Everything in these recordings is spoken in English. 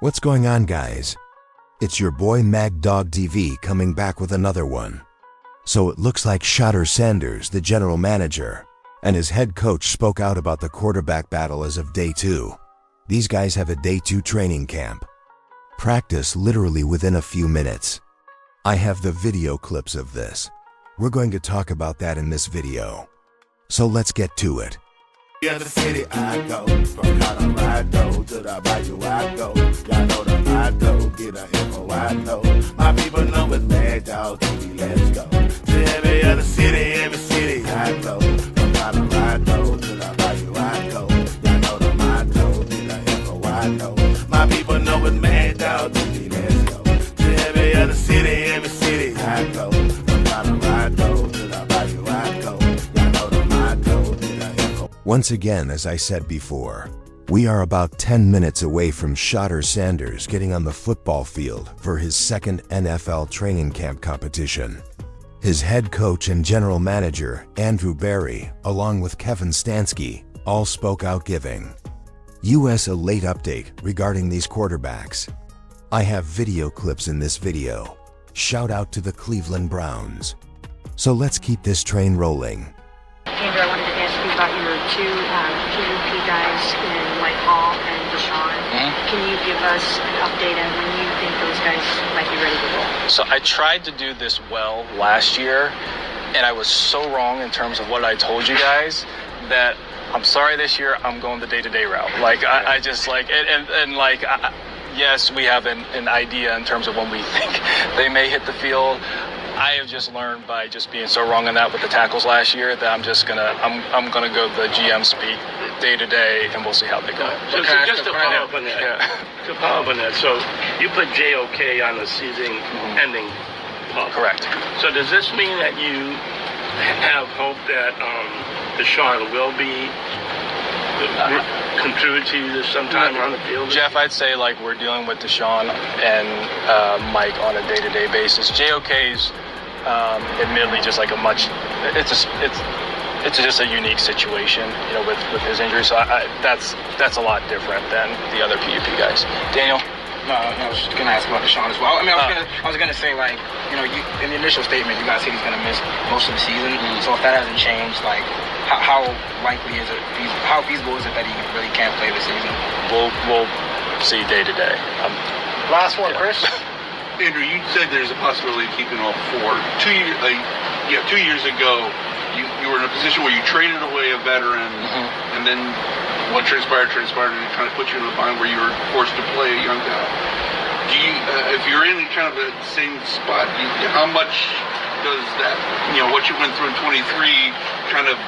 What's going on, guys? It's your boy Mag Dog TV coming back with another one. So it looks like Shedeur Sanders, the general manager, and his head coach spoke out about the quarterback battle as of day 2. These guys have a day 2 training camp. Practice literally within a few minutes. I have the video clips of this. We're going to talk about that in this video. So let's get to it. Yeah, the city I go, from Colorado to the bayou I go. Y'all know the motto, get a info I know. My people know it's Mad Dog TV, let's go. To every other city I go. From Colorado to the bayou I go. Y'all know the motto, get a info I know. My people know it's Mad Dog TV, let's go. To every other city I go. From Colorado to the bayou I go. Y'all know the motto, get a info. Once again, as I said before, we are about 10 minutes away from Shedeur Sanders getting on the football field for his second NFL training camp competition. His head coach and general manager, Andrew Berry, along with Kevin Stefanski, all spoke out giving us a late update regarding these quarterbacks. I have video clips in this video. Shout out to the Cleveland Browns. So let's keep this train rolling. Andrew, I wanted to ask you about your two QB guys in Whitehall and Deshaun. Can you give us an update on when you think those guys might be ready to roll? So I tried to do this well last year, and I was so wrong in terms of what I told you guys that I'm sorry this year I'm going the day-to-day route. Like, I just like, yes, we have an idea in terms of when we think they may hit the field. I have just learned by just being so wrong on that with the tackles last year that I'm gonna go the GM speak day to day, and we'll see how they go. So just to follow up on that, so you put JOK on the season ending pup. Correct. So does this mean that you have hope that Deshaun will be contribute to you this sometime on the field? Jeff, I'd say like we're dealing with Deshaun and Mike on a day-to-day basis. JOK's admittedly just like it's just a unique situation, you know, with his injury. So that's a lot different than the other PUP guys. Daniel? No, I was just gonna ask about Deshaun as well. I mean, I was gonna say, like, you know, in the initial statement, you guys said he's gonna miss most of the season. So if that hasn't changed, like, how likely is it? How feasible is it that he really can't play this season? We'll see day to day. Last one, Chris. Andrew, you said there's a possibility of keeping all 4. 2 years ago, you were in a position where you traded away a veteran, and then what transpired, and it kind of put you in a bind where you were forced to play a young guy. If you're in kind of the same spot, how much does that, you know, what you went through in 23 kind of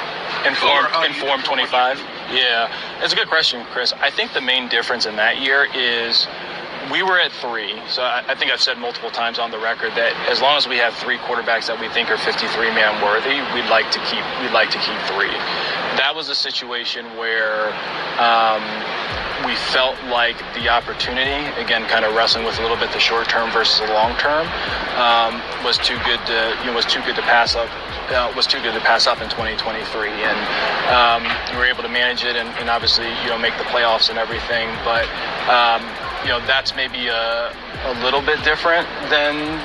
inform 25? Yeah, it's a good question, Chris. I think the main difference in that year is we were at 3. So I think I've said multiple times on the record that as long as we have 3 quarterbacks that we think are 53-man worthy, we'd like to keep 3. That was a situation where we felt like the opportunity, again, kind of wrestling with a little bit the short term versus the long term, was too good to pass up. Was too good to pass up in 2023, and we were able to manage it and obviously, you know, make the playoffs and everything. But you know, that's maybe a little bit different than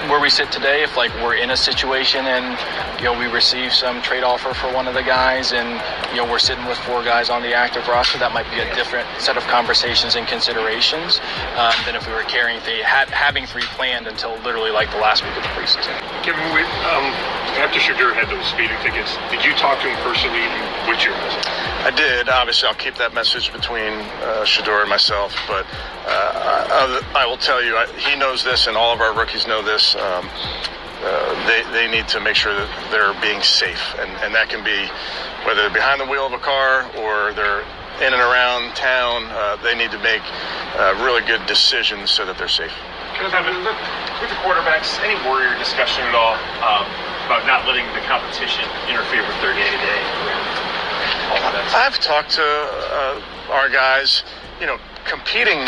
where we sit today. If like we're in a situation and, you know, we receive some trade offer for one of the guys and, you know, we're sitting with 4 guys on the active roster, that might be a different set of conversations and considerations than if we were having 3 planned until literally like the last week of the preseason. Kevin, after Shedeur had those speeding tickets, did you talk to him personally? What's your message? I did. Obviously, I'll keep that message between Shedeur and myself, but I will tell you, he knows this, and all of our rookies know this. They need to make sure that they're being safe, and that can be whether they're behind the wheel of a car or they're in and around town. They need to make really good decisions so that they're safe. Kevin, with the quarterbacks, any worry or discussion at all about not letting the competition interfere with their day-to-day? I've talked to our guys. You know, competing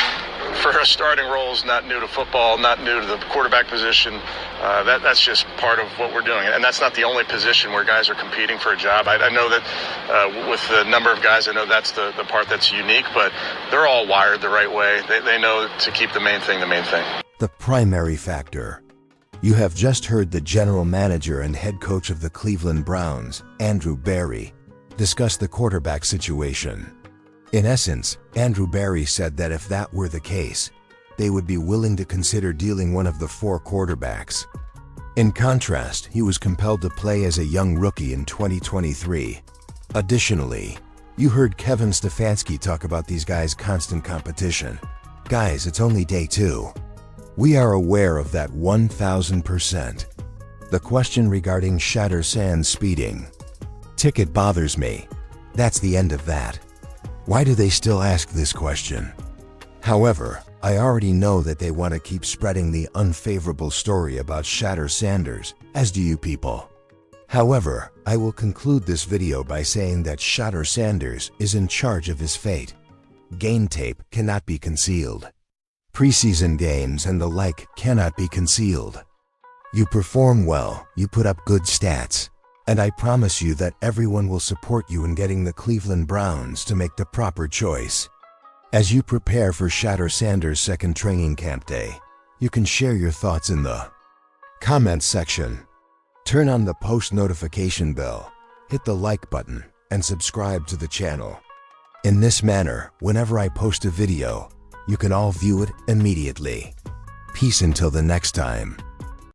for starting roles, not new to football, not new to the quarterback position. That's just part of what we're doing. And that's not the only position where guys are competing for a job. I know that with the number of guys, I know that's the part that's unique, but they're all wired the right way. They know to keep the main thing the main thing. The primary factor. You have just heard the general manager and head coach of the Cleveland Browns, Andrew Berry, discuss the quarterback situation. In essence, Andrew Berry said that if that were the case, they would be willing to consider dealing one of the 4 quarterbacks. In contrast, he was compelled to play as a young rookie in 2023. Additionally, you heard Kevin Stefanski talk about these guys' constant competition. Guys, it's only day 2. We are aware of that 1000%. The question regarding Shedeur Sanders' speeding ticket bothers me. That's the end of that. Why do they still ask this question? However, I already know that they want to keep spreading the unfavorable story about Shedeur Sanders, as do you people. However, I will conclude this video by saying that Shedeur Sanders is in charge of his fate. Game tape cannot be concealed. Preseason games and the like cannot be concealed. You perform well, you put up good stats, and I promise you that everyone will support you in getting the Cleveland Browns to make the proper choice. As you prepare for Shedeur Sanders' second training camp day, you can share your thoughts in the comments section. Turn on the post notification bell, hit the like button, and subscribe to the channel. In this manner, whenever I post a video, you can all view it immediately. Peace until the next time.